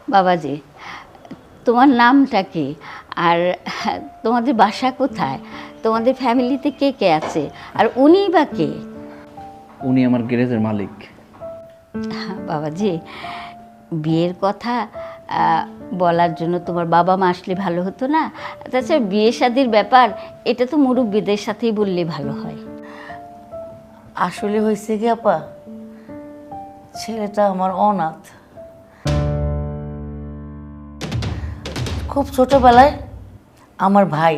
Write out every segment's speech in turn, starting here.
বাবাজি, তোমার নামটা কি? আর তোমাদের বাসা কোথায়? তোমাদের ফ্যামিলিতে কে কে আছে? আর উনিই বা কে? উনি আমার গ্যারেজের মালিক। বাবাজি, বিয়ের কথা বলার জন্য তোমার বাবা মা আসলে ভালো হতো না? তাছাড়া বিয়ে শাদির ব্যাপার, এটা তো মুরব্বিদের সাথেই বললে ভালো হয়। আসলে হয়েছে কি আপা, ছেলেটা আমার অনাথ। খুব ছোটবেলায় আমার ভাই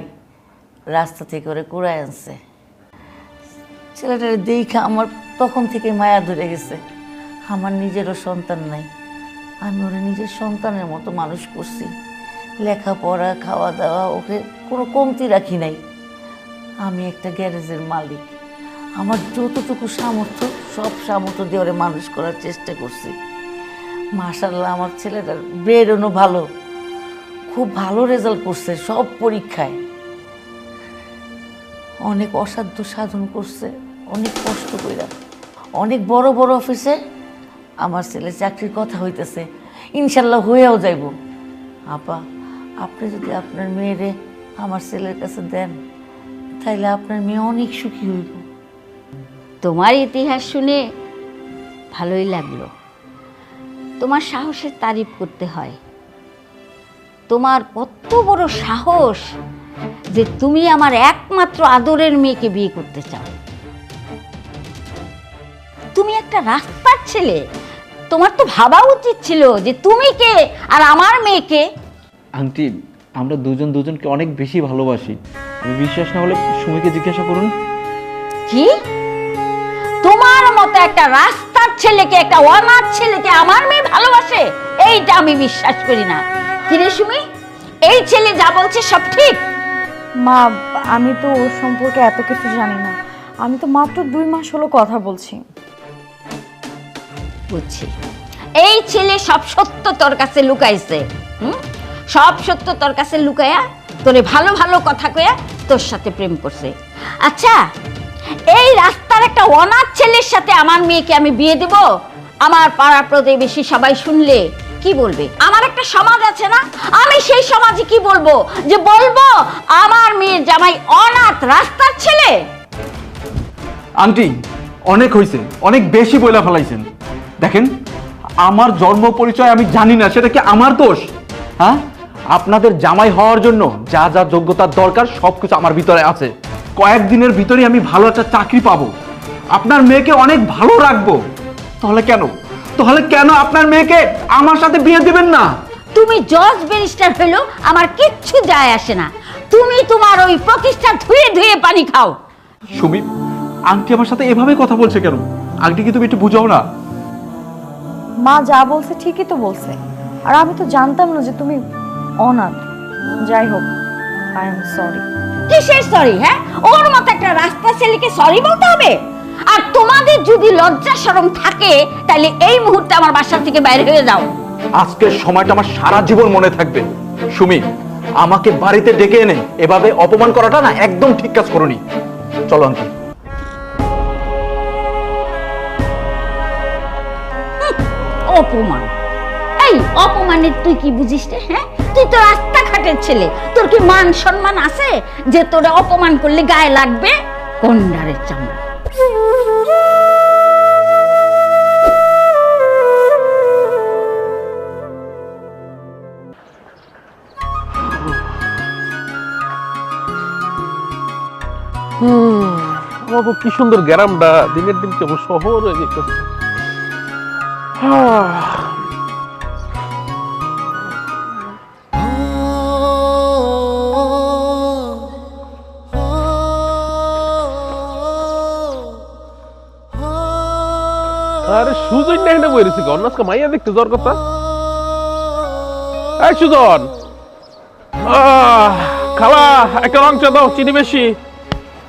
রাস্তা থেকে করে কুড়ায় আনছে। ছেলেটার দেখে আমার তখন থেকে মায়া ধরে গেছে। আমার নিজেরও সন্তান নাই, আমি ওরা নিজের সন্তানের মতো মানুষ করছি। লেখাপড়া, খাওয়া দাওয়া, ওকে কোনো কমতি রাখি নাই। আমি একটা গ্যারেজের মালিক, আমার যতটুকু সামর্থ্য সব সামর্থ্য দিয়ে ওরে মানুষ করার চেষ্টা করছি। মাশাআল্লাহ, আমার ছেলেটার ব্রেনও ভালো, খুব ভালো রেজাল্ট করছে সব পরীক্ষায়। অনেক অসাধ্য সাধন করছে, অনেক কষ্ট কইরা। অনেক বড় বড় অফিসে আমার ছেলে চাকরির কথা হইতেছে, ইনশাল্লাহ হয়েও যাইব। আপা, আপনি যদি আপনার মেয়েরে আমার ছেলের কাছে দেন, তাইলে আপনার মেয়ে অনেক সুখী হইব। তোমার ইতিহাস শুনে ভালোই লাগলো। তোমার সাহসের তারিফ করতে হয়। তোমার কত বড় সাহস যে তুমি আমার একমাত্র আদরের মেয়েকে বিয়ে করতে চাও। তুমি একটা রাস্তার ছেলে, তোমার তো ভাবা উচিত ছিল যে তুমি কে আর আমার মেয়েকে। আন্টি, আমরা দুজন দুজনকে অনেক বেশি ভালোবাসি। আমি বিশ্বাস না হলে সুমিকে জিজ্ঞাসা করুন। কি? তোমার মতো একটা রাস্তার ছেলেকে, একটা অনাথ ছেলেকে আমার মেয়ে ভালোবাসে? এইটা আমি বিশ্বাস করি না। কিরে সুমি, এই ছেলে যা বলছে সব ঠিক? মা, আমি তো ওর সম্পর্কে এত কিছু জানি না। আমি তো মাত্র 2 মাস হলো কথা বলছি। বুঝছি, এই ছেলে সব সত্য তোর কাছে লুকাইছে। সব সত্য তোর কাছে লুকায়া তোরে ভালো ভালো কথা কয়া তোর সাথে প্রেম করছে। আচ্ছা, এই রাস্তার একটা অনাথ ছেলের সাথে আমার মেয়েকে আমি বিয়ে দেব? আমার পাড়া প্রতিবেশী সবাই শুনলে কি বলবে? আমার একটা সমাজ আছে না, আমি সেই সমাজে কি বলবো? যে বলবো আমার মেয়ের জামাই অনাথ রাস্তার ছেলে? আন্টি, অনেক হয়েছে, অনেক বেশি বইলা ফেলাইছেন। দেখেন, আমার জন্ম পরিচয় আমি জানি না, সেটা কি আমার দোষ? হ্যাঁ, আপনাদের জামাই হওয়ার জন্য যা যা যোগ্যতার দরকার সবকিছু আমার ভিতরে আছে। কয়েকদিনের ভিতরেই আমি ভালো একটা চাকরি পাবো, আপনার মেয়েকে অনেক ভালো রাখবো। তাহলে কেন আপনার মেয়েকে আমার সাথে বিয়ে দিবেন না? তুমি জজ ব্যারিস্টার হইলো আমার কিচ্ছু যায় আসে না। তুমি তোমার ওই প্রতিষ্ঠা ধুয়ে ধুয়ে পানি খাও। সুমি, আন্টি আমার সাথে এভাবে কথা বলছে কেন? আন্টি কি তুমি একটু বুঝাও না? মা যা বলছে ঠিকই তো বলছে, আর আমি তো জানতাম না যে তুমি অনাথ। যাই হোক, আই এম সরি। কিসের সরি? হ্যাঁ, ওর মতো একটা রাস্তা ছেলেকে সরি বলতে হবে? আর তোমাদের যদি লজ্জা শরম থাকে তাহলে এই মুহূর্তে আমার বাসা থেকে বাইরে হয়ে যাও। আজকের সময়টা আমার সারা জীবন মনে থাকবে। সুমি, আমাকে বাড়িতে ডেকে এনে এভাবে অপমান করাটা না একদম ঠিক কাজ করোনি। চলো আন্টি। অপমান? এই অপমানের তুই কি বুঝিস রে? হ্যাঁ, তুই তো রাস্তাঘাটের ছেলে, তোর কি মান সম্মান আছে যে তোরা অপমান করলে গায়ে লাগবে? কন্ডারের চামড়া। বাবা, কি সুন্দর গ্রামটা দিনের দিন কেমন শহর হয়ে যেতেছে। আরে সুজন না হেঁটে বইরেছি অন্যাসকে মাইয়া দেখতে যাওয়ার কথা। এই সুজন, খালা একটা রং চা দাও, চিনি বেশি।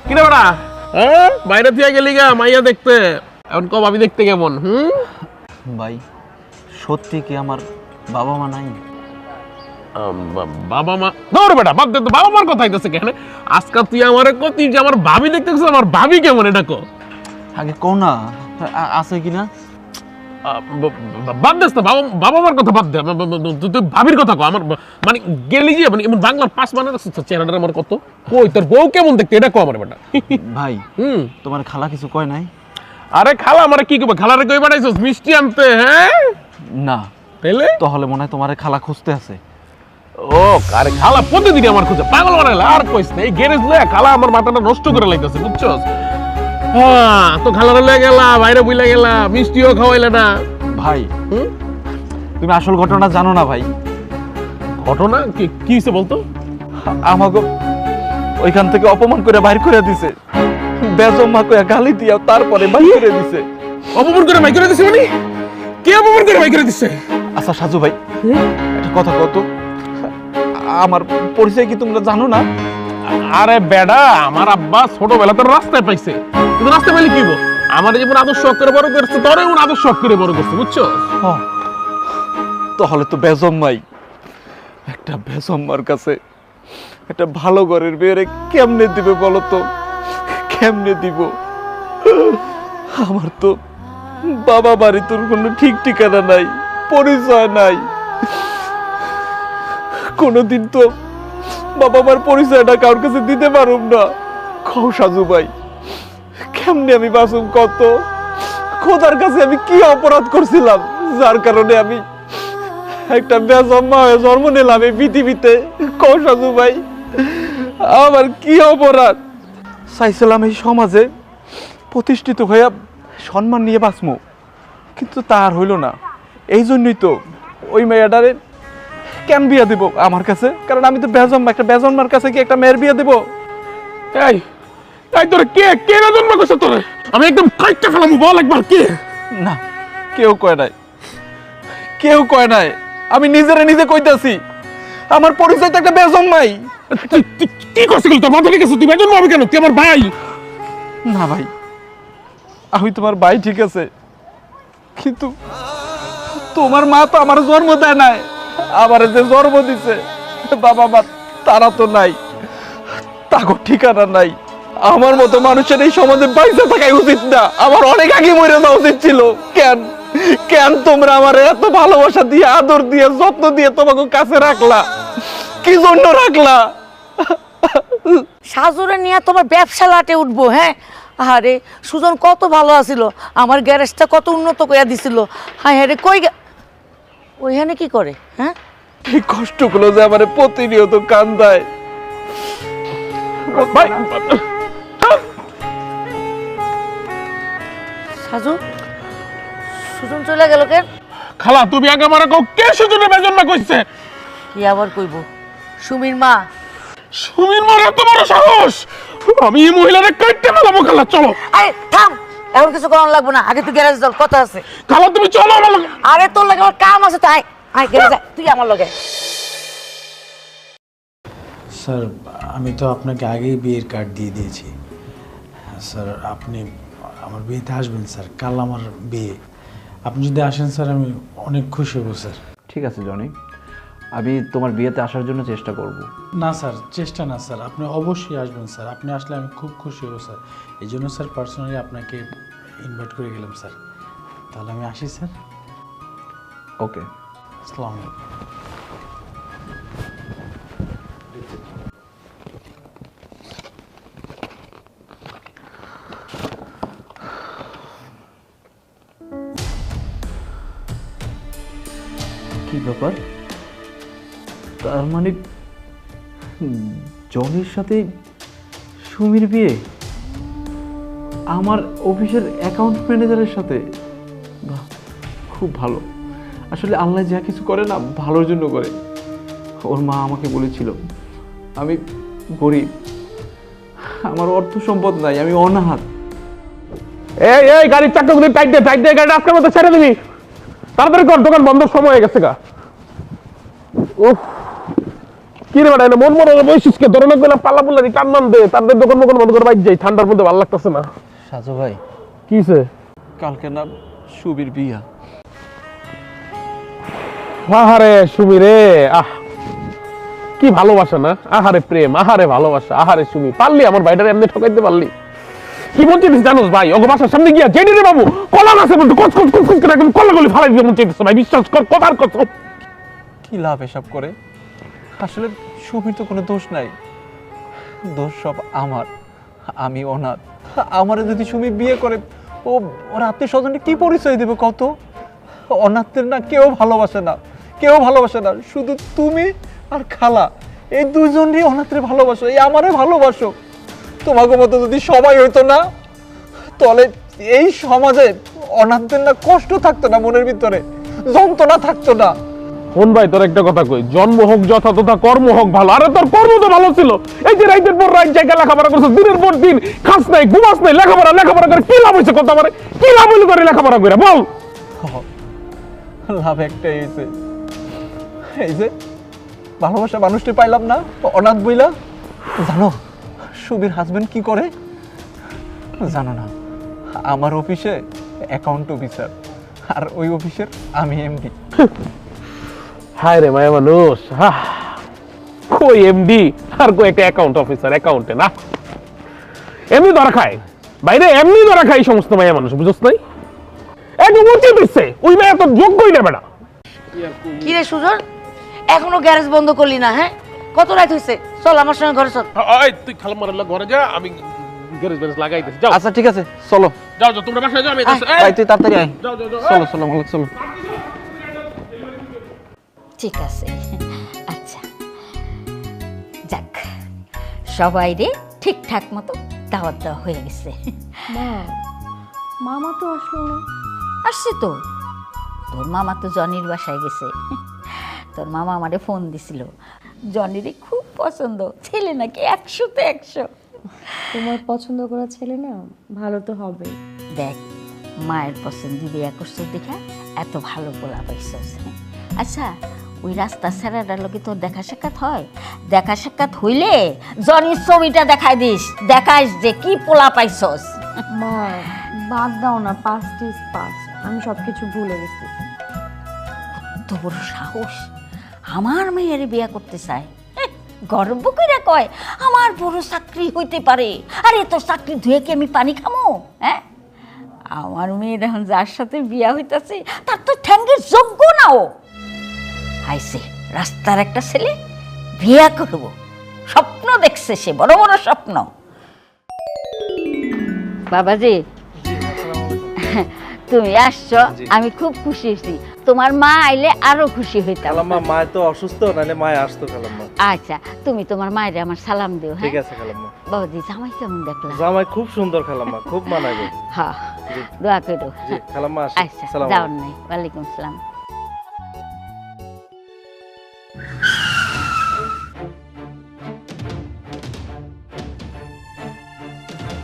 কিনে বেড়া, হ্যাঁ বাইরে থেকে গেলি গা মাইয়া দেখতে, এখন কব আমি দেখতে কেমন? ভাই, সত্যি কি আমার বাবা মা নাই? বাবা মা ধর বেটা, বাদ দে তো, বাবা মার কথা হইতেছে কেন? আজকাল তুই আমার কতি যে আমার ভাবি দেখতেছিস, আমার ভাবি কেমন এটা কো। আগে কও না, আছে কিনা? বাদ দেস না, বাবা মার কথা বাদ দে, তুই ভাবির কথা কো। আমার মানে গেলি যে মানে এমন বাংলার পাস মানে চেহারাটা আমার কত, কই তোর বউ কেমন দেখতে এটা কো আমার বেটা। ভাই তোমার খালা কিছু কয় নাই? আরে খালা আমারে কি কইবা, খালারে কই পাঠাইছস মিষ্টি আনতে? হ্যাঁ না, তাইলে তাহলে মনে হয় তোমার খালা খুঁজতে আছে। ও আরে খালা প্রতিদিন আমার খুঁজে পাগল বানাইলা। আর কইস না, এই গ্যারেজ লয়ে খালা আমার মাথাটা নষ্ট করে লাইতেছে বুঝছস। হ্যাঁ তো খালারে লয়ে গেলা, বাইরে বুইলা গেলা, মিষ্টিও খাওয়াইলে না। ভাই তুমি আসল ঘটনা জানো না ভাই। ঘটনা কি কি হইছে বলতো? আমাকে ওইখান থেকে অপমান করে বাইর করে দিছে, বেজম্মা কইয়া গালি দিয়া তারপরে বাইর করে দিছে। অপমান করে বাইর করে দিছে মানে? কে অপমান করে বাইর করে দিছে? আচ্ছা সাজু ভাই একটা কথা কত, আমার পরিচয় কি তোমরা জানো না? আরে বেডা, আমার আব্বা ছোটবেলাতে রাস্তায় পাইছে, কিন্তু রাস্তায় পাইলে কি হইব? আমার যেমন আদর্শ করে বড় করছে, তোরে এমন আদর্শ করে বড় করছে বুঝছো। তাহলে তো বেজম্মাই। একটা বেজম্মার কাছে একটা ভালো ঘরের মেয়েরে কেমনে দিবে বলো তো, কেমনে দিব? আমার তো বাবা বাড়ি তোর কোনো ঠিক ঠিকানা নাই, পরিচয় নাই। কোনোদিন তো বাবা মার পরিচয়টা কারোর কাছে দিতে পারুম না। খাও সাজু ভাই, কেমনে আমি বাঁচুম কত? খোদার কাছে আমি কি অপরাধ করছিলাম যার কারণে আমি একটা বেজম্মা হয়ে জন্ম নিলাম এই পৃথিবীতে? খাও সাজু ভাই, আমার কি অপরাধ? চাইছিলাম এই সমাজে প্রতিষ্ঠিত হয়ে সম্মান নিয়ে বাঁচমু, কিন্তু তার হইল না। এই জন্যই তো ওই মেয়েটারে কেন বিয়ে দিব আমার কাছে? কারণ আমি তো বেজম্মা, একটা বেজম্মার কাছে কি একটা মেয়ের বিয়ে দিব? এই এই তোরে কে কে না জন্ম করছে তোরে? আমি একদম কাইটটা ফেলাম, বল একবার কে? না, কেউ কয় নাই, কেউ কয় নাই। আমি নিজেরে নিজে কইতাছি, আমার পরিচয় তো একটা বেজম্মাই। কি করছিস তোর মাথা ঠিক আছে? তুই বেজন হবে কেন? তুই আমার ভাই। না ভাই, আমি তোমার ভাই ঠিক আছে, কিন্তু তোমার মা তো আমার জন্ম দেয় নাই। আমার যে জন্ম দিছে বাবা মা তারা তো নাই, তাকে ঠিকানা নাই। আমার মতো মানুষের এই সমাজে বাইসে থাকাই উচিত না, আমার অনেক আগে মরে যাওয়া উচিত ছিল। কেন কেন তোমরা আমার এত ভালোবাসা দিয়ে, আদর দিয়ে, যত্ন দিয়ে তোমাকে কাছে রাখলা? কি জন্য রাখলা? সাজুরে নিয়ে তোমার ব্যবসা লাটে উঠবো? হ্যাঁ, আরে সুজন কত ভালো আছিল, আমার গ্যারেজটা কত উন্নত কইয়া দিছিল। হ্যাঁ হ্যাঁ রে, কই ওইখানে কি করে? হ্যাঁ, এই কষ্টগুলো যে আমার প্রতিনিয়ত কান্দায়। ভাই সাজু সুজন চলে গেল কেন? খালা তুমি আগে আমার কও, কে সুজনে বেজন না কইছে? কি আবার কইব? সুমির মা। সুমির মার এত বড় সাহস! আমি এই মহিলারে কাইটটা ফেলাবো। খালা চলো। আরে থাম, এখন কিছু করার লাগবে না, আগে তুই গ্যারেজ চল, কথা আছে। খালা তুমি চলো আমার লগে। আরে তোর লাগে আমার কাম আছে, তাই আয় গ্যারেজ আয়, তুই আমার লগে। স্যার আমি তো আপনাকে আগেই বিয়ের কার্ড দিয়ে দিয়েছি স্যার। আপনি আমার বিয়েতে আসবেন স্যার, কাল আমার বিয়ে। আপনি যদি আসেন স্যার আমি অনেক খুশি হব স্যার। ঠিক আছে জনি, আমি তোমার বিয়েতে আসার জন্য চেষ্টা করব। না স্যার, চেষ্টা না স্যার, আপনি অবশ্যই আসবেন স্যার। আপনি আসলে আমি খুব খুশি হব স্যার। এই জন্য স্যার পার্সোনালি আপনাকে ইনভাইট করে গেলাম স্যার। তাহলে আমি আসি স্যার। ওকে, আসসালামু আলাইকুম। কি ব্যাপার? তার মানে জনির সাথে সুমির বিয়ে আমার অফিসের অ্যাকাউন্ট ম্যানেজারের সাথে? বাহ, খুব ভালো। আসলে আল্লাহ যা কিছু করে না ভালোর জন্য করে। ওর মা আমাকে বলেছিল আমি গরিব, আমার অর্থ সম্পদ নাই, আমি অনাথ। এই এই গাড়ির চাকাগুলো টাইট দে, গাড়ি আজকের মতো ছেড়ে দিবি। তাড়াতাড়ি কর, দোকান বন্ধ সময় হয়ে গেছে গা। উফ, কি রে বেটা, মন মনে বৈশিষ্ট্য ধরে লাগবে না, পাল্লা পুল্লা কান মান দে, তাদের দোকান বন্ধ করে বাইক যাই, ঠান্ডার মধ্যে ভালো লাগতেছে না। সাজু ভাই, কিছে? কালকে না সুবির বিয়া। আহারে সুমি রে, আহ কি ভালোবাসা না, আহারে প্রেম, আহারে ভালোবাসা, আহারে সুমি। পারলি আমার ভাইটারে এমনি ঠকাইতে পারলি? কি মন চাইতেছে জানোস ভাই, ওগো বাসার সামনে গিয়া জেডি রে বাবু কলা গাছে বলতে কচ কচ কচ কচ করে একদম কলা গলি ফালাই দিতে মন চাইতেছে ভাই, বিশ্বাস কর কথার কথা। কি লাভ এসব করে? আসলে সুমির তো কোনো দোষ নাই, দোষ সব আমার। আমি অনাথ। আমারে যদি সুমি বিয়ে করে ও ওর আত্মীয় স্বজনকে কি পরিচয় দেবে কত? অনাথদের না কেউ ভালোবাসে না, কেউ ভালোবাসে না, শুধু তুমি আর খালা এই দুজনই অনাথরে ভালোবাসো, এই আমারে ভালোবাসো। তোমাকে মতো যদি সবাই হইতো না, তাহলে এই সমাজে অনাথদের না কষ্ট থাকতো না, মনের ভিতরে যন্ত্রণা থাকতো না। কোন ভাই তোর একটা কথা কই, জন্ম হোক যথা তথা, কর্ম হোক ভালো। আরে তোর কর্ম তো ভালো ছিল, এই যে রাইতের পর রাত জায়গায় লেখাপড়া করছিস, দিনের পর দিন খাস নাই ঘুমাস নাই, লেখাপড়া করে কি লাভ হয়েছে? কথা মানে কি লাভ হইলো করে লেখাপড়া করে বল? লাভ একটাই হয়েছে, এই যে ভালোবাসা মানুষটি পাইলাম না, অনাথ বইলা। জানো সুবীর হাজবেন্ড কি করে? জানো না, আমার অফিসে অ্যাকাউন্ট অফিসার, আর ওই অফিসের আমি এমডি। হায় রে মায়া মানুষ, কই এমডি আর কই একটা অ্যাকাউন্ট অফিসার, অ্যাকাউন্টে না এমনি ধরা খায় বাইরে, এমনি ধরা খায় এই সমস্ত মায়া মানুষ, বুঝছ নাই? একদম উচিত হচ্ছে, ওই মায়া তো যোগ্যই নেবে না। কি রে সুজন, এখনো গ্যারেজ বন্ধ করলি না? হ্যাঁ, কত রাত হয়েছে? চল আমার সঙ্গে ঘরে চল। এই তুই খালাম্মার ঘরে যা, আমি গ্যারেজ ব্যারেজ লাগাইতেছি। যাও আচ্ছা ঠিক আছে, চলো। যাও যাও, তোমরা বাসায় যাও, আমি ভাই তুই তাড়াতাড়ি আয়। যাও যাও যাও। চলো চলো মালিক, চলো। ঠিক আছে, আচ্ছা যাক, সবাই রে ঠিকঠাক মতো দাওয়াত দেওয়া হয়ে গেছে। মা, মামা তো আসলো না। আসছে তো, তোর মামা তো জনির বাসায় গেছে। তোর মামা আমারে ফোন দিছিল, জনিরে খুব পছন্দ, ছেলে নাকি 100-তে 100। তোমার পছন্দ করা ছেলে না, ভালো তো হবে। দেখ, মায়ের পছন্দ বিয়া করছো দেখা এত ভালো পোলা পাইছস। আচ্ছা, ওই রাস্তা ছেড়াটার লোকে তোর দেখা সাক্ষাৎ হয়? দেখা সাক্ষাৎ হইলে জনির ছবিটা দেখাই দিস, দেখাইস যে কি পোলা পাইছস। মা, বাদ দাও না, পাস্ট ইজ পাস্ট, আমি সব কিছু ভুলে গেছি। তো বড় সাহস, আমার মেয়ের বিয়া করতে চায়। গর্ব করে কয় আমার বড় চাকরি হইতে পারে। আরে তোর চাকরি ধুয়ে কি আমি পানি খামো? হ্যাঁ, আমার মেয়ের এখন যার সাথে বিয়া হইতাছে তার তো ঠ্যাঙ্গের যোগ্য না। ও আইছে রাস্তার একটা ছেলে, বিয়া করব, স্বপ্ন দেখছে সে, বড় বড় স্বপ্ন। বাবাজি, তুমি আসছো, আমি খুব খুশি হয়েছি। তোমার মা আইলে আরো খুশি হইতাম। খালাম্মা মায় তো অসুস্থ, নাহলে মায় আসতো খালাম্মা। আচ্ছা, তুমি তোমার মায়ের আমার সালাম দিও। ঠিক হ্যাঁ আছে খালাম্মা। বাবাজি, জামাই কেমন দেখলা? জামাই খুব সুন্দর খালাম্মা, খুব মানাবে। হ্যাঁ, দোয়া করো। জি খালাম্মা, আসি। আচ্ছা, সালাম যাও আলাইকুম। নাই। ওয়ালাইকুম আসসালাম।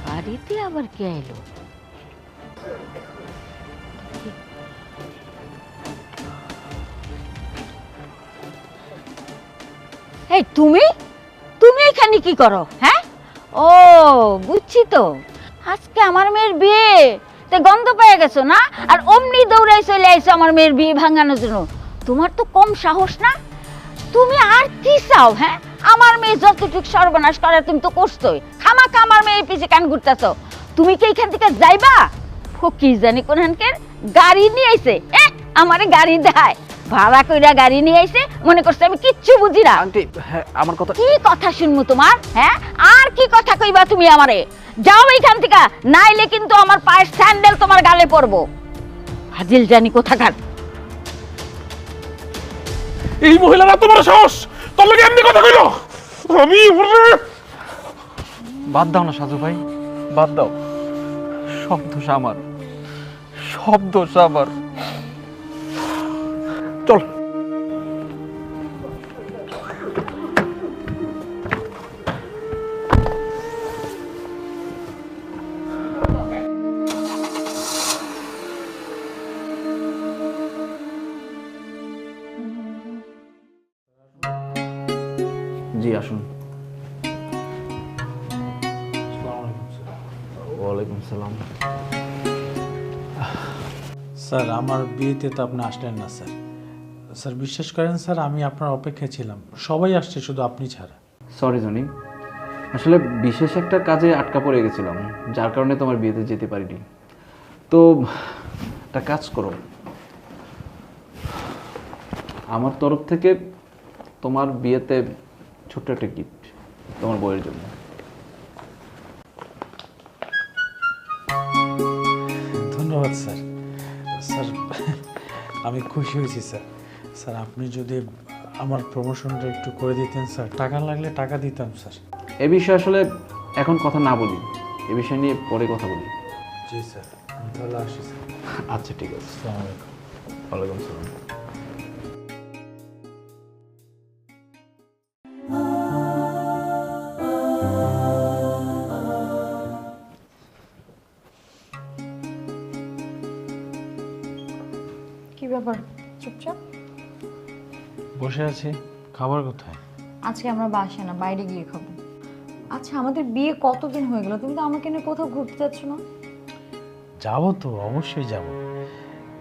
বাড়িতে আবার কে এলো? এই তুমি তুমি এখানে কি করো? হ্যাঁ, ও বুঝছি তো, আজকে আমার মেয়ের বিয়ে, তে গন্ধ পেয়ে গেছো না? আর অমনি দৌড়াই চলে আইছো আমার মেয়ের বিয়ে ভাঙানোর জন্য। তোমার তো কম সাহস না? তুমি আর কি চাও? হ্যাঁ, আমার মেয়ে যতটুকু সর্বনাশ করে তুমি তো করছোই, খামাখা আমার মেয়ের পিছে কান ঘুরতেছো। তুমি কি এখান থেকে যাইবা? ফকির জানি কোনখানকার গাড়ি নিয়ে আইছে, আমারে গাড়ি দেয়, ভাড়া কইরা গাড়ি নিয়ে আইছে, মনে করছে আমি কিচ্ছু বুঝি না। আন্টি, হ্যাঁ আমার কথা। কি কথা শুনবো তোমার? হ্যাঁ, আর কি কথা কইবা তুমি আমারে? যাও এইখান থেকে, নাইলে কিন্তু আমার পায়ের স্যান্ডেল তোমার গালে পড়বো। হাজিল জানি কোথাকার। এই মহিলারা তোমার সাহস, তোর লগে এমনি কথা কইলো? আমি বাদ দাও না সাজু ভাই, বাদ দাও। সব দোষ আমার, সব দোষ আমার। চল। জি আসুন। ওয়ালাইকুম সালাম। স্যার, আমার বিয়েতে তো আপনি আসলেন না স্যার। স্যার বিশ্বাস করেন স্যার, আমি আপনার অপেক্ষায় ছিলাম, সবাই আসছে শুধু আপনি ছাড়া। সরি জনি, আসলে বিশেষ একটা কাজে আটকা পড়ে গেছিলাম, যার কারণে তোমার বিয়েতে যেতে পারিনি। তো একটা কাজ করো, আমার তরফ থেকে তোমার বিয়েতে ছোট্ট একটা গিফট তোমার বউয়ের জন্য। ধন্যবাদ স্যার। স্যার আমি খুশি হয়েছি স্যার। স্যার আপনি যদি আমার প্রমোশনটা একটু করে দিতেন স্যার, টাকা লাগলে টাকা দিতাম স্যার। এ বিষয়ে আসলে এখন কথা না বলি, এ বিষয় নিয়ে পরে কথা বলি। জি স্যার, আমি তাহলে আসি স্যার। আচ্ছা ঠিক আছে। আসসালামু আলাইকুম। ওয়ালাইকুম আসসালাম। কি ব্যাপার চুপচাপ? বসে আছি, খাবার কোথায়? আজকে আমরা বাসায় না, বাইরে গিয়ে খাবো। আচ্ছা আমাদের বিয়ে কতদিন হয়ে গেল, তুমি তো আমাকে নিয়ে কোথাও ঘুরতে যাচ্ছ না? যাবো তো, অবশ্যই যাব।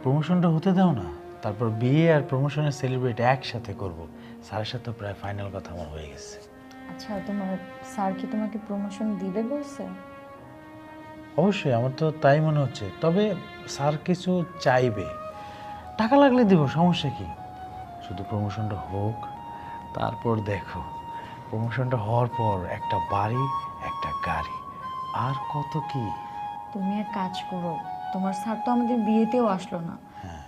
প্রমোশনটা হতে দাও না, তারপর বিয়ে আর প্রমোশনের সেলিব্রেট একসাথে করব। স্যারের সাথে প্রায় ফাইনাল কথা আমার হয়ে গেছে। আচ্ছা তোমার স্যার কি তোমাকে প্রমোশন দিবে বলছে? অবশ্যই, আমার তো তাই মনে হচ্ছে। তবে স্যার কিছু চাইবে, টাকা লাগলে দিব, সমস্যা কি? শুধু প্রমোশনটা হোক, তারপর দেখো প্রমোশনটা হওয়ার পর একটা বাড়ি, একটা গাড়ি, আর কত কি। তুমি এক কাজ করো, তোমার স্যার তো আমাদের বিয়েতেও আসলো না,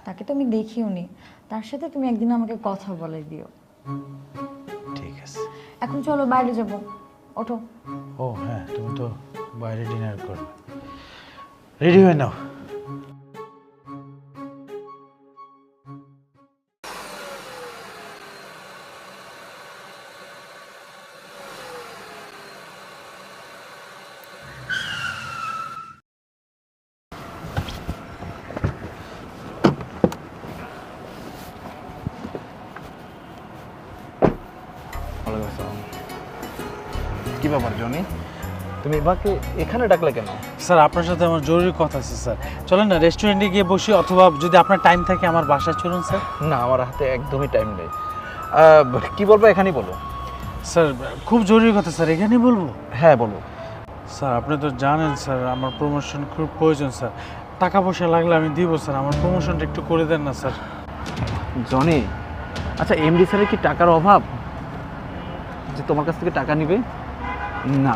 তাকে তো আমি দেখিও নি, তার সাথে তুমি একদিন আমাকে কথা বলে দিও। ঠিক আছে। এখন চলো বাইরে যাব, ওঠো। ও হ্যাঁ, তুমি তো বাইরে ডিনার করবে, রেডি হয়ে নাও। ওয়ালাইকুম আসসালাম। কি ব্যাপার জনি, তুমি এবারকে এখানে ডাকলে কেন? স্যার আপনার সাথে আমার জরুরি কথা আছে স্যার। চলেন না রেস্টুরেন্টে গিয়ে বসি, অথবা যদি আপনার টাইম থাকে আমার বাসায় চলুন স্যার। না, আমার হাতে একদমই টাইম নেই। কি বলবো এখানেই বলো। স্যার খুব জরুরি কথা স্যার, এখানেই বলবো? হ্যাঁ বলো। স্যার আপনি তো জানেন স্যার আমার প্রমোশন খুব প্রয়োজন স্যার, টাকা পয়সা লাগলে আমি দিব স্যার, আমার প্রমোশনটা একটু করে দেন না স্যার। জনি, আচ্ছা এমডি স্যারের কি টাকার অভাব যে তোমার কাছ থেকে টাকা নিবে? না,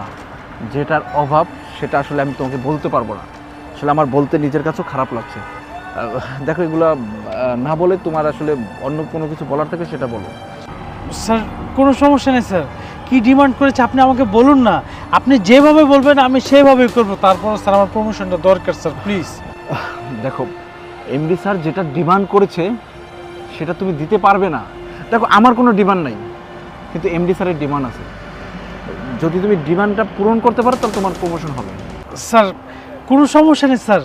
যেটার অভাব সেটা আসলে আমি তোমাকে বলতে পারবো না। আসলে আমার বলতে নিজের কাছেও খারাপ লাগছে। দেখো এগুলা না বলে তোমার আসলে অন্য কোনো কিছু বলার থাকে সেটা বলো। স্যার কোনো সমস্যা নেই স্যার, কি ডিমান্ড করেছে আপনি আমাকে বলুন না, আপনি যেভাবে বলবেন আমি সেভাবেই করবো। তারপর স্যার আমার প্রমোশনটা দরকার স্যার, প্লিজ। দেখো এমডি স্যার যেটা ডিমান্ড করেছে সেটা তুমি দিতে পারবে না। দেখো আমার কোনো ডিমান্ড নাই, কিন্তু এমডি স্যারের ডিমান্ড আছে। যদি তুমি ডিমান্ডটা পূরণ করতে পারো তাহলে তোমার প্রমোশন হবে। স্যার কোনো সমস্যা নেই স্যার,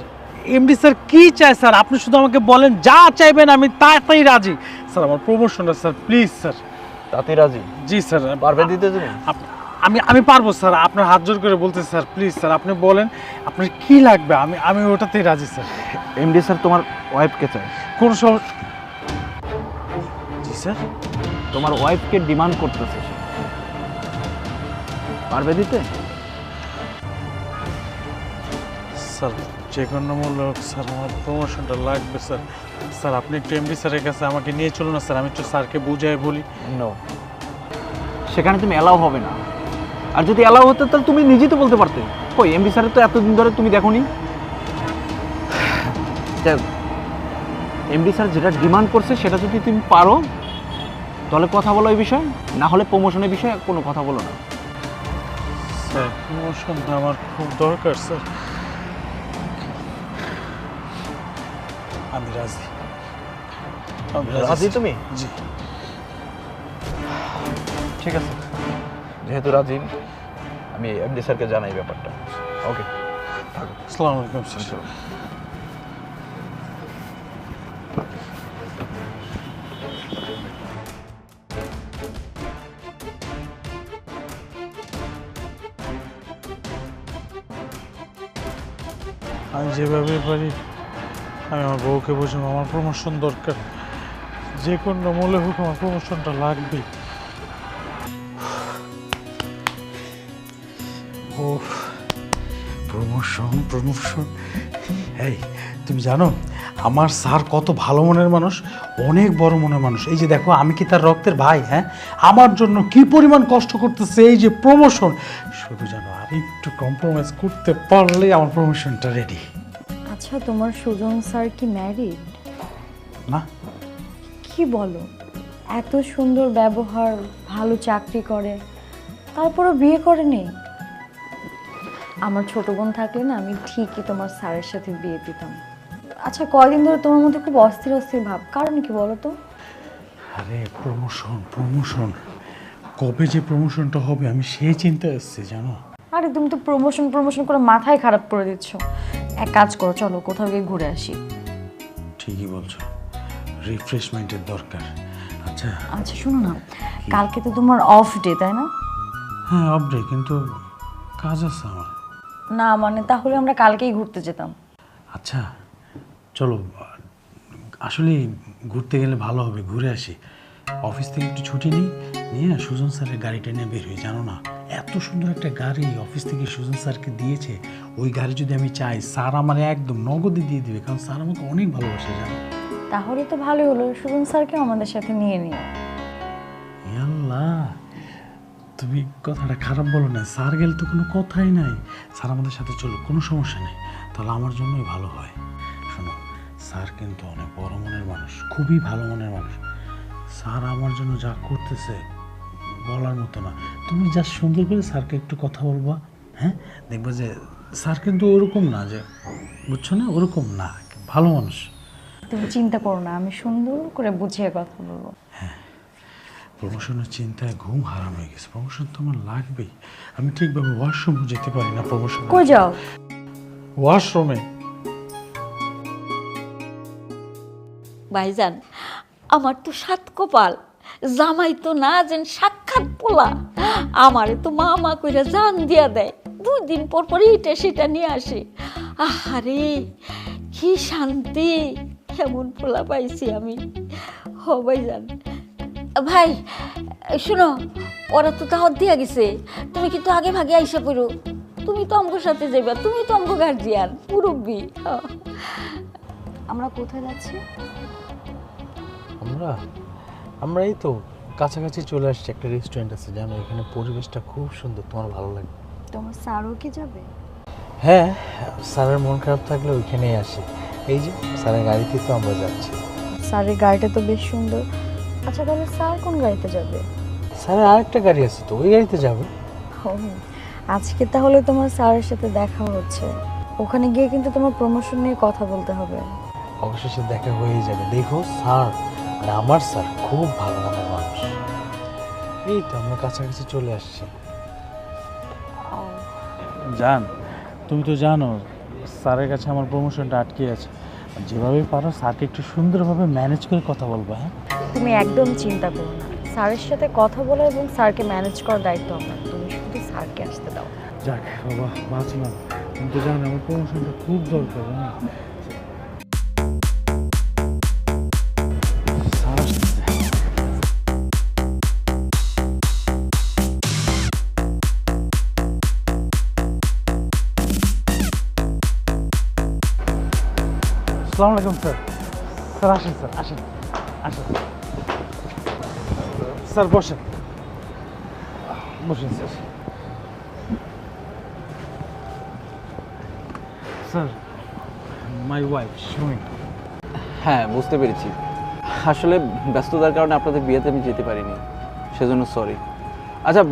এমডি স্যার কি চায় স্যার আপনি শুধু আমাকে বলেন, যা চাইবেন আমি তাই রাজি স্যার। আমার প্রমোশনটা স্যার প্লিজ স্যার। তাতে রাজি? জি স্যার। পারবে দিতে তুমি? আমি পারবো স্যার, আপনার হাত জোর করে বলতে স্যার, প্লিজ স্যার আপনি বলেন আপনার কি লাগবে, আমি ওটাতেই রাজি স্যার। এমডি স্যার তোমার ওয়াইফকে চায়। কোনো সমস্যা? জি স্যার। তোমার ওয়াইফকে ডিমান্ড করতেছে সে, পারবে দিতে? স্যার যে কোনো মূল্য হোক স্যার, আমার প্রমোশনটা লাগবে স্যার। স্যার আপনি একটু এমডি স্যারের কাছে আমাকে নিয়ে চলুন না স্যার, আমি একটু স্যারকে বুঝাই বলি। নো, সেখানে তুমি অ্যালাউ হবে না। আর যদি অ্যালাউ হতো তাহলে তুমি নিজেই তো বলতে পারতে। কই এমডি স্যারের তো এতদিন ধরে তুমি দেখোনি। এমডি স্যার যেটা ডিমান্ড করছে সেটা যদি তুমি পারো তাহলে কথা বলো এই বিষয়ে, না হলে প্রমোশনের বিষয়ে কোনো কথা বলো না। স্যার প্রমোশনটা আমার খুব দরকার স্যার, আমি রাজি। রাজি তুমি? জি। ঠিক আছে, যেহেতু রাজি আমি এমডি স্যারকে জানাই ব্যাপারটা। ওকে, আসসালামু আলাইকুম স্যার। আমি যেভাবে পারি আমি আমার বউকে বুঝাবো আমার প্রমোশন দরকার, যে কোনো মূল্যে হোক আমার প্রমোশনটা লাগবে। ও প্রমোশন প্রমোশন। এই তুমি জানো আমার স্যার কত ভালো মনের মানুষ, অনেক বড় মনের মানুষ। এই যে দেখো আমি কি তার রক্তের ভাই? হ্যাঁ, আমার জন্য কি পরিমাণ কষ্ট করতেছে। এই যে প্রমোশন, শুধু জানো আর একটু কম্প্রোমাইজ করতে পারলেই আমার প্রমোশনটা রেডি। আচ্ছা, তোমার সুজন স্যার কি ম্যারিড? না, কি বলো, এত সুন্দর ব্যবহার, ভালো চাকরি করে, তারপরও বিয়ে করেনি? আমার ছোট বোন থাকলে না আমি ঠিকই তোমার স্যারের সাথে বিয়ে দিতাম। আচ্ছা, কয়দিন ধরে তোমার মধ্যে খুব অস্থির অস্থির ভাব, কারণ কি বলো তো? আরে প্রমোশন প্রমোশন, কবে যে প্রমোশনটা হবে আমি সেই চিন্তায় এসেছি জানো। আরে তুমি তো প্রমোশন প্রমোশন করে মাথায় খারাপ করে দিচ্ছ। এক কাজ করো, চলো কোথাও গিয়ে ঘুরে আসি। ঠিকই বলছো, রিফ্রেশমেন্টের দরকার। আচ্ছা আচ্ছা শোনো না, কালকে তো তোমার অফ ডে, তাই না? হ্যাঁ অফ ডে, কিন্তু কাজ আছে আমার। না মানে তাহলে আমরা কালকেই ঘুরতে যেতাম। আচ্ছা চলো, আসলে ঘুরতে গেলে ভালো হবে, ঘুরে আসি। অফিস থেকে একটু ছুটি নিয়ে সুজন স্যারের গাড়িটা নিয়ে বের হই। জানো না এত সুন্দর একটা গাড়ি অফিস থেকে সুজন স্যারকে দিয়েছে। ওই গাড়ি যদি আমি চাই স্যার আমার একদম নগদে দিয়ে দিবে, কারণ স্যার আমাকে অনেক ভালোবাসে জানো। তাহলে তো ভালোই হলো, সুজন স্যারকে আমাদের সাথে নিয়ে নিও। আল্লাহ, তুমি কথাটা খারাপ বলো না। স্যার গেলে তো কোনো কথাই নাই। স্যার আমাদের সাথে চলো, কোনো সমস্যা নেই, তাহলে আমার জন্যই ভালো হয়। শোনো, স্যার কিন্তু অনেক বড় মনের মানুষ, খুবই ভালো মনের মানুষ। স্যার আমার জন্য যা করতেছে বলার মতো না। তুমি যা সুন্দর করে স্যারকে একটু কথা বলবা, হ্যাঁ, দেখবা যে স্যার কিন্তু ওরকম না, যে বুঝছো না, ওরকম না, ভালো মানুষ। তুমি চিন্তা করো না, আমি সুন্দর করে বুঝিয়ে কথা বলবো। প্রমোশনের চিন্তায় ঘুম হারাম হয়ে গেছে। প্রমোশন তো আমার লাগবেই। আমি ঠিকভাবে ওয়াশরুমে যেতে পারি না। প্রমোশন কই যাও? ওয়াশরুমে। ভাইজান, আমার তো সাত কপাল, জামাই তো না যেন সাক্ষাৎ পোলা। আমারে তো মা কইরা জান দিয়া দেয়, 2 দিন পর পর এটা সেটা নিয়ে আসে। আহারে কি শান্তি, কেমন পোলা পাইছি আমি। হ ভাইজান। ভাই শুনো, ওরা তো দাওয়াত দিয়া গেছে, তুমি কিন্তু আগে ভাগে আইসা পড়ো। তুমি তো আমগোর সাথে যাইবা, তুমি তো আমগো গার্জিয়ান, মুরব্বী। আমরা কোথায় যাচ্ছি? আমরা এই তো কাছাকাছি চলে আসছি। একটা রেস্টুরেন্ট আছে জানো, এখানে পরিবেশটা খুব সুন্দর, তোমার ভালো লাগবে। তোমার স্যারও কি যাবে? হ্যাঁ, স্যারের মন খারাপ থাকলে ওইখানেই আসি। এই যে স্যারের গাড়িতে তো আমরা যাচ্ছি। স্যারের গাড়িটা তো বেশ সুন্দর। আচ্ছা তাহলে স্যার কোন গাড়িতে যাবে? স্যারের আরেকটা গাড়ি আছে তো, ওই গাড়িতে যাবে। আজকে তাহলে তোমার স্যারের সাথে দেখা হচ্ছে, ওখানে গিয়ে কিন্তু তোমার প্রমোশন নিয়ে কথা বলতে হবে। অবশেষে দেখা হয়ে যাবে। দেখো স্যার, মানে আমার স্যার খুব ভালো মনের মানুষ। এই তো আমরা কাছাকাছি চলে আসছি। জান, তুমি তো জানো স্যারের কাছে আমার প্রমোশনটা আটকে আছে। যেভাবে পারো স্যারকে একটু সুন্দরভাবে ম্যানেজ করে কথা বলবো। হ্যাঁ, তুমি একদম চিন্তা করো না, স্যারের সাথে কথা বলা এবং স্যারকে ম্যানেজ করার দায়িত্ব আমার। তুমি শুধু স্যারকে আসতে দাও। যাক বাবা, বাঁচলাম। তুমি তো জানো আমার প্রমোশনটা খুব দরকার। হ্যাঁ, স্যার আসতেছে। আসসালামু আলাইকুম স্যার। স্যার আসেন, স্যার আসেন, আসেন স্যার, বসেন বসেন sir. Sir, my wife Sumi. হ্যাঁ বুঝতে পেরেছি, আসলে ব্যস্ততার কারণে আপনাদের বিয়েতে আমি যেতে পারিনি, সেজন্য সরি। আচ্ছা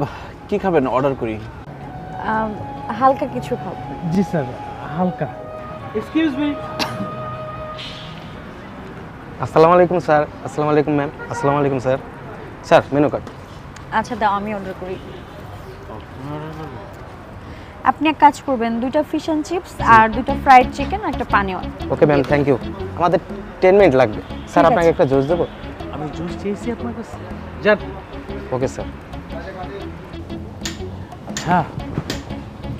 কি খাবেন, অর্ডার করি? হালকা কিছু খাও। জি স্যার, হালকা। Excuse me. আসসালামু আলাইকুম স্যার। আসসালামু আলাইকুম ম্যাম। আসসালামু আলাইকুম স্যার। Sir menu card. আচ্ছা দাও, আমি অর্ডার করি। আপনি এক কাজ করবেন, 2টা ফিশ অ্যান্ড চিপস আর 2টা ফ্রাইড চিকেন আর একটা পানীয়। Okay ma'am, thank you. আমাদের 10 মিনিট লাগবে স্যার। আপনাকে একটা জুস দেবো? আমি জুস চেয়েছি আপনার কাছে। যান। Okay sir. আচ্ছা,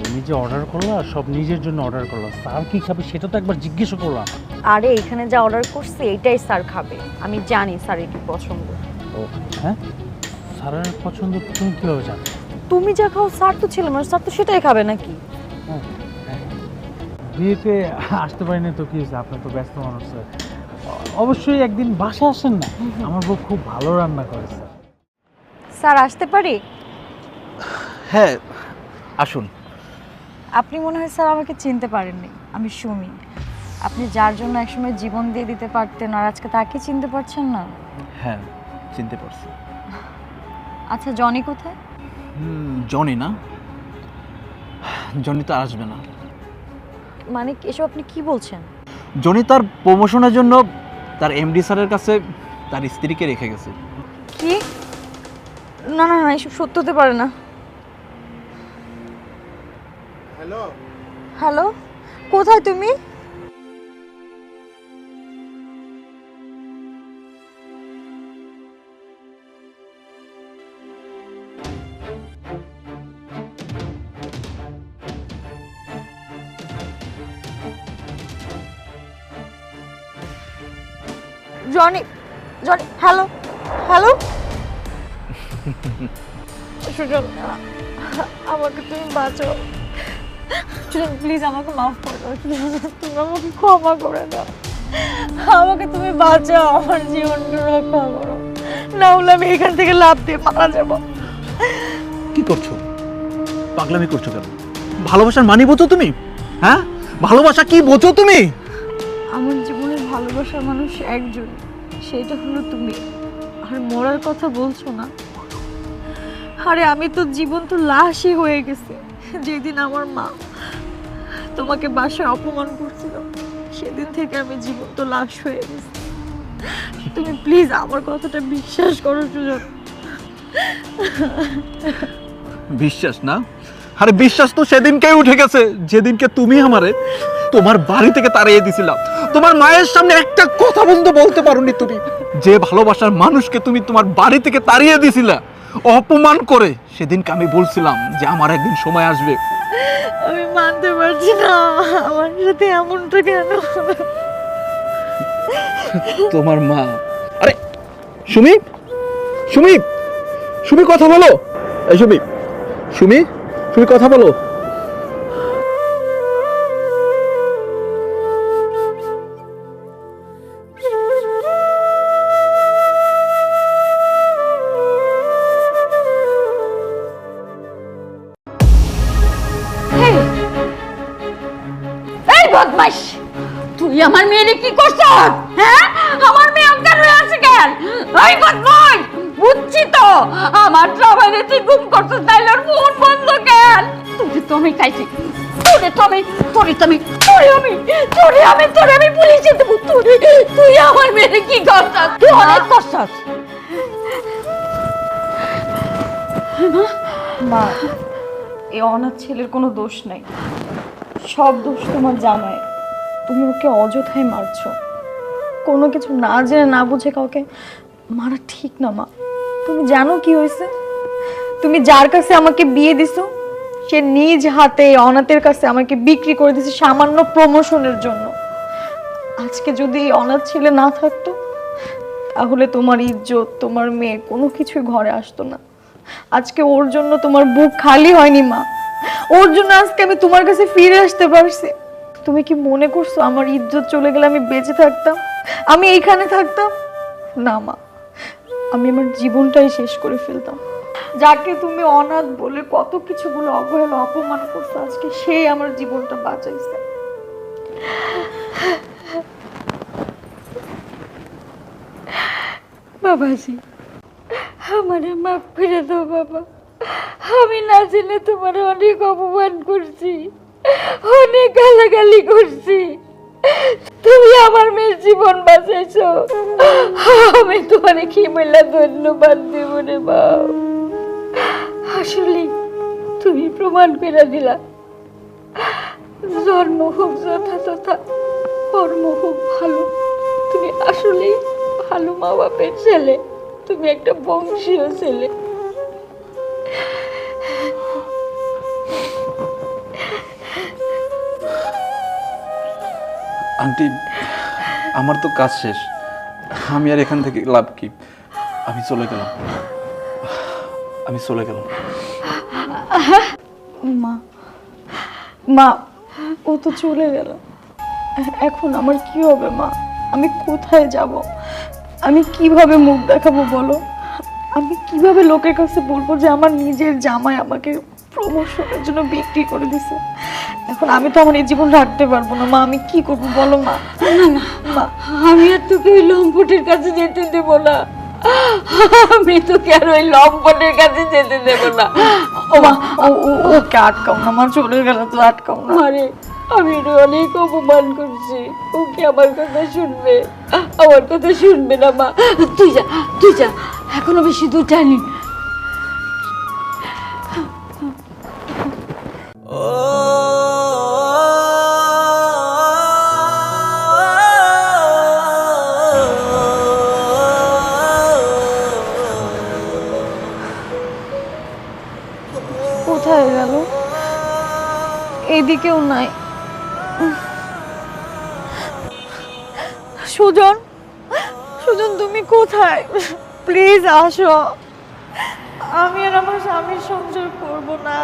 তুমি যে অর্ডার করলা সব নিজের জন্য অর্ডার করলা, স্যার কি খাবে সেটা তো একবার জিজ্ঞেস করলাম। আরে এখানে যা অর্ডার করছি এটাই স্যার খাবে, আমি জানি স্যারের কি পছন্দ। ও হ্যাঁ, স্যারের পছন্দ তুমি কীভাবে জানো? তুমি যা খাও স্যার তো ছিল মানুষ, স্যার তো সেটাই খাবে নাকি? বিয়েতে আসতে পারি না তো কি হয়েছে, আপনার তো ব্যস্ত মানুষ স্যার। অবশ্যই একদিন বাসা আসেন না, আমার বউ খুব ভালো রান্না করে স্যার। স্যার আসতে পারি? হ্যাঁ, আসুন। আপনি মনে হয় স্যার আমাকে চিনতে পারেননি। আমি সুমি। আপনি যার জন্য একসময় জীবন দিয়ে দিতে পারতেন আর আজকে তাকে চিনতে পারছেন না। হ্যাঁ, চিনতে পারছি। আচ্ছা জনি কোথায়? জনি না, জনি তো আসবে না। মানে এসব আপনি কি বলছেন? জনি তার প্রমোশনের জন্য তার এমডি স্যারের কাছে তার স্ত্রীকে রেখে গেছে। কি? না না না, এসব সত্য হতে পারে না। হ্যালো হ্যালো, কোথায় তুমি? Johnny, Johnny, hello hello. Sujan, আমাকে তুমি বাঁচাও। সুজন প্লিজ আমাকে মাফ করে দাও। তুমি আমাকে ক্ষমা করে দাও। আমাকে তুমি বাঁচাও, আমার জীবনটা রক্ষা করো, না হলে আমি এখান থেকে লাফ দিয়ে মারা যাবো। কি করছো? পাগলামি করছো কেন? ভালোবাসার মানি বোঝো তুমি? হ্যাঁ, ভালোবাসা কি বোঝো তুমি? আমার জীবনের ভালোবাসার মানুষ একজন, সেটা হলো তুমি। আর মরার কথা বলছো না? আরে আমি তো জীবন্ত লাশই হয়ে গেছি। যেদিন আমার মা তোমাকে বাসায় অপমান করছিল, সেদিন থেকে আমি জীবন্ত লাশ হয়ে গেছি। তুমি প্লিজ আমার কথাটা বিশ্বাস করো সুজন। বিশ্বাস না? আরে বিশ্বাস তো সেদিনকেই উঠে গেছে যেদিনকে তুমি আমারে তোমার বাড়ি থেকে তাড়িয়ে দিছিলাম। তোমার মায়ের সামনে একটা কথা পর্যন্ত বলতে পারোনি তুমি। যে ভালোবাসার মানুষকে তুমি তোমার বাড়ি থেকে তাড়িয়ে দিছিলা অপমান করে, সেদিনকে আমি বলছিলাম যে আমার একদিন সময় আসবে। আমি মানতে পারছি না আমার সাথে এমনটা কেন। তোমার মা, আরে সুমি, সুমি, সুমি কথা বলো। এই সুমি, সুমি, সুমি কথা বলো। এই বদমাইশ, তুই আমার মেয়েরে কি করছ? হ্যাঁ, আমার মেয়ে অজ্ঞান হয়ে আছে কেন? এই বদমাইশ, বুঝছি তো আমার ট্রাভারে তুই গুম করছ, তাইলে ওর ফোন বন্ধ কেন? তোরে তো আমি খাইছি, তোরে আমি পুলিশে দেবো। তুই আমার মেয়েরে কি করছ? তুই অনেক করছ। মা, এই অনাথ ছেলের কোনো দোষ নাই, সব দোষ তোমার জামাই। তুমি ওকে অযথাই মারছো। কোনো কিছু না জেনে না বুঝে কাউকে মারা ঠিক না মা। তুমি জানো কি হয়েছে? তুমি যার কাছে আমাকে বিয়ে দিছো, সে নিজ হাতে অনাথের কাছে আমাকে বিক্রি করে দিয়েছে সামান্য প্রমোশনের জন্য। আজকে যদি এই অনাথ ছেলে না থাকতো, তাহলে তোমার ইজ্জত, তোমার মেয়ে কোনো কিছুই ঘরে আসতো না। আজকে ওর জন্য তোমার বুক খালি হয়নি মা। ওর জন্য আজকে আমি তোমার কাছে ফিরে আসতে পারছি। তুমি কি মনে করছো আমার ইজ্জত চলে গেলে আমি বেঁচে থাকতাম, আমি এইখানে থাকতাম? না মা, আমি আমার জীবনটাই শেষ করে ফেলতাম। যাকে তুমি অনাথ বলে কত কিছু বলে অবহেলা অপমান করছো, আজকে সেই আমার জীবনটা বাঁচাইছে। বাবাজি, আমারে মাফ করে দাও বাবা। আমি না জেনে তোমার অনেক অপমান করছি, অনেক গালাগালি করছি। তুমি আমার মেয়ের জীবন বাঁচাইছো, আমি তোমারে কি বলে ধন্যবাদ দেব রে বাপ। আসলে তুমি প্রমাণ করে দিলা, জন্ম হোক যথাযথা, কর্ম হোক ভালো। তুমি আসলেই ভালো মা বাপের ছেলে, তুমি একটা বংশীয় ছেলে। আন্টি, আমার তো কাজ শেষ, আমি আর এখান থেকে লাভ কি? আমি চলে গেলাম। মা মা ও তো চলে গেল, এখন আমার কি হবে মা? আমি কোথায় যাব? আমি কিভাবে মুখ দেখাবো বলো? আমি কিভাবে লোকের কাছে বলবো যে আমার নিজের জামাই আমাকে প্রমোশনের জন্য বিক্রি করে দিছে? এখন আমি তো আমার এই জীবন রাখতে পারবো না মা, আমি কি করবো বলো মা? না না মা, আমি আর তোকে ওই লম্পটের কাছে যেতে দেবো না। আমি তোকে আর ওই লম্পটের কাছে যেতে দেবো না। ও মা, ওকে আটকাও না মা, চলে গেল তো আটকাও না। আরে আমি ওর অনেক অপমান করছি, ও কি আমার কথা শুনবে? আমার কথা শুনবে না মা। তুই যা, এখনো বেশি দূর যায়নি। কোথায় গেল? এদিকেও নাই। সুজন, সুজন তুমি কোথায়? প্লিজ আসো, আমি আর আমার স্বামীর সংসার করব না।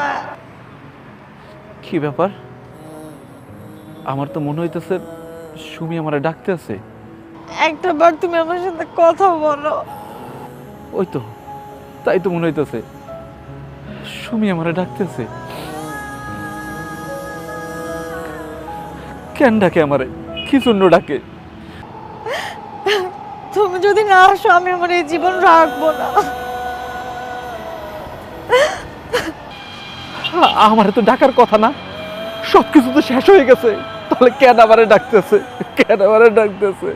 কি ব্যাপার? আমার তো মনে হইতেছে সুমি আমারে ডাকতে আছে। একটা বার তুমি আমার সাথে কথা বলো। ওই তো, তাই তো মনে হইতেছে সুমি আমারে ডাকতেছে। কেন ডাকে আমারে? কি জন্য ডাকে? তুমি যদি না আসো আমি আমার এই জীবন রাখবো না। আমারে তো ডাকার কথা না, সবকিছু তো শেষ হয়ে গেছে। তাহলে কেন আমারে ডাকতেছে? কেন আমারে ডাকতেছে?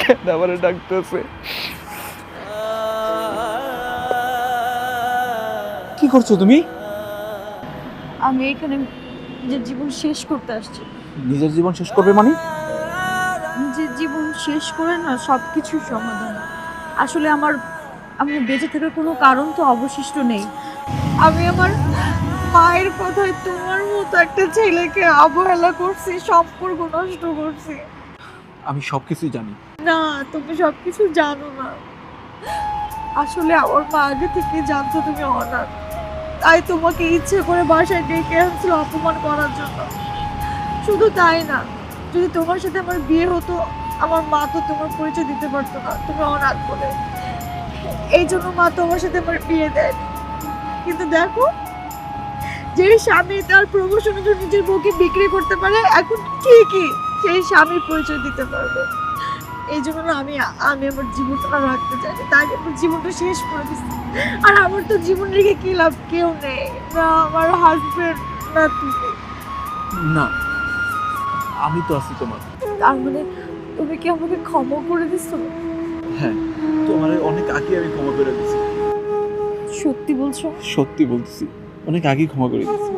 কেন আমারে ডাকতেছে? কি করছো তুমি? আমি এখানে নিজের জীবন শেষ করতে আসছি। নিজের জীবন শেষ করবে মানে? নিজের জীবন শেষ করে না সবকিছু সমাধান। আসলে আমার বেঁচে থাকার কোনো কারণ তো অবশিষ্ট নেই। আমি আমার মায়ের কথায় তোমার মতো একটা ছেলেকে অবহেলা করছি, সম্পর্ক নষ্ট করছি। আমি সবকিছুই জানি। না, তুমি সবকিছু জানো না। আসলে আমার মা আগে থেকে জানতো তুমি অনাথ, তাই তোমাকে ইচ্ছে করে বাসায় ডেকে আনছিল অপমান করার জন্য। শুধু তাই না, যদি তোমার সাথে আমার বিয়ে হতো আমার মা তো তোমার পরিচয় দিতে পারতো না তুমি অনাথ বলে। এই জন্য মা তোমার সাথে আমার বিয়ে দেয়। কিন্তু দেখো, যে স্বামী তার প্রমোশনের জন্য নিজের বউকে বিক্রি করতে পারে, এখন ঠিকই সেই স্বামীর পরিচয় দিতে পারবে। এই জন্য না আমি আমার জীবনটা রাখতে চাই, তাই আমার জীবনটা শেষ করে দিচ্ছি। আর আমার তো জীবন রেখে কি লাভ? কেউ নেই, না আমার হাজবেন্ড না তুমি। না, আমি তো আছি তোমার। তার মানে তুমি কি আমাকে ক্ষমা করে দিছো? হ্যাঁ, তোমার অনেক আগে আমি ক্ষমা করে দিয়েছি। সত্যি বলছো? সত্যি বলতেছি, অনেক আগে ক্ষমা করে দিয়েছি।